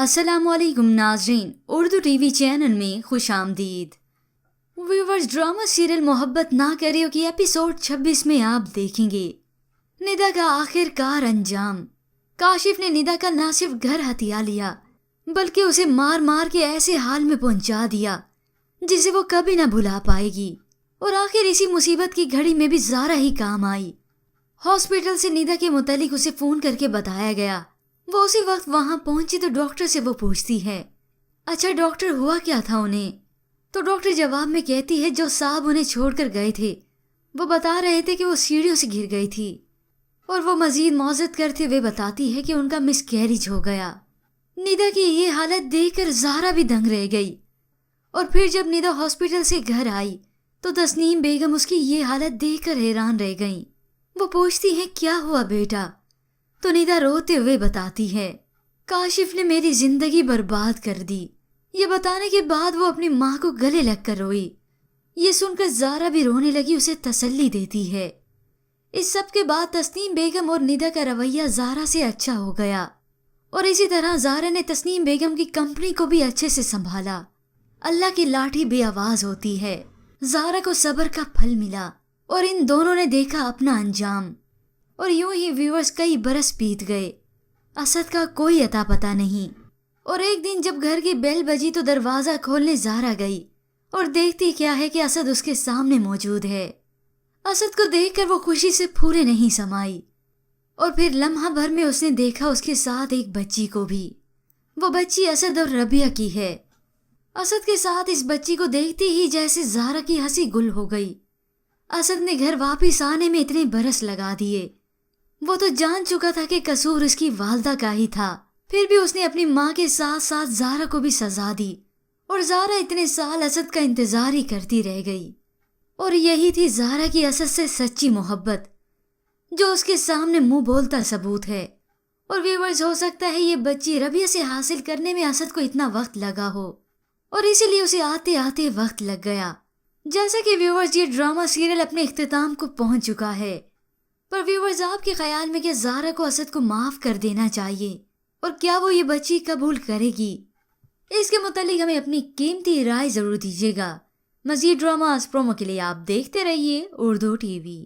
अस्सलाम वालेकुम नाज़रीन, उर्दू टीवी चैनल में खुश आमदीद। व्यूवर्स, ड्रामा सीरियल मोहब्बत ना करियो की एपिसोड 26 में आप देखेंगे निदा का आखिरकार अंजाम। काशिफ ने निदा का ना सिर्फ घर हथिया लिया बल्कि उसे मार मार के ऐसे हाल में पहुंचा दिया जिसे वो कभी ना भुला पाएगी। और आखिर इसी मुसीबत की घड़ी में भी ज़ारा ही काम आई। हॉस्पिटल से निदा के मुतालिक उसे फ़ोन करके बताया गया। वो उसी वक्त वहां पहुंची तो डॉक्टर से वो पूछती है, अच्छा डॉक्टर हुआ क्या था उन्हें? तो डॉक्टर जवाब में कहती है जो साहब उन्हें छोड़कर गए थे वो बता रहे थे कि वो सीढ़ियों से गिर गई थी। और वो मजीद मौजत करते हुए बताती है कि उनका मिसकैरेज हो गया। निदा की ये हालत देखकर ज़ारा भी दंग रह गई। और फिर जब निदा हॉस्पिटल से घर आई तो तस्नीम बेगम उसकी ये हालत देखकर हैरान रह गईं। वो पूछती है, क्या हुआ बेटा? तो निदा रोते हुए बताती है, काशिफ ने मेरी जिंदगी बर्बाद कर दी। ये बताने के बाद वो अपनी माँ को गले लगकर रोई। ये सुनकर ज़ारा भी रोने लगी, उसे तसल्ली देती है। इस सब के बाद तस्नीम बेगम और निदा का रवैया ज़ारा से अच्छा हो गया। और इसी तरह ज़ारा ने तस्नीम बेगम की कंपनी को भी अच्छे से संभाला। अल्लाह की लाठी बेआवाज होती है। ज़ारा को सब्र का फल मिला और इन दोनों ने देखा अपना अंजाम। और यूं ही व्यूअर्स कई बरस बीत गए। असद का कोई अता पता नहीं। और एक दिन जब घर की बेल बजी तो दरवाज़ा खोलने ज़ारा गई और देखती क्या है कि असद उसके सामने मौजूद है। असद को देखकर वो खुशी से फूले नहीं समाई। और फिर लम्हा भर में उसने देखा उसके साथ एक बच्ची को भी। वो बच्ची असद और रबिया की है। असद के साथ इस बच्ची को देखते ही जैसे ज़ारा की हंसी गुल हो गई। असद ने घर वापस आने में इतने बरस लगा दिए। वो तो जान चुका था कि कसूर उसकी वालदा का ही था, फिर भी उसने अपनी माँ के साथ साथ ज़ारा को भी सजा दी। और ज़ारा इतने साल असद का इंतज़ार ही करती रह गई। और यही थी ज़ारा की असद से सच्ची मोहब्बत, जो उसके सामने मुंह बोलता सबूत है। और व्यूअर्स, हो सकता है ये बच्ची रबिया से हासिल करने में असद को इतना वक्त लगा हो और इसीलिए उसे आते आते वक्त लग गया। जैसा कि व्यूअर्स, ये ड्रामा सीरियल अपने इख्तिताम को पहुंच चुका है। पर व्यूअर्स, आपके ख्याल में क्या ज़ारा को असद को माफ़ कर देना चाहिए और क्या वो ये बच्ची कबूल करेगी? इसके मुतालिक हमें अपनी कीमती राय ज़रूर दीजिएगा। मज़ीद ड्रामास प्रोमो के लिए आप देखते रहिए उर्दू टीवी।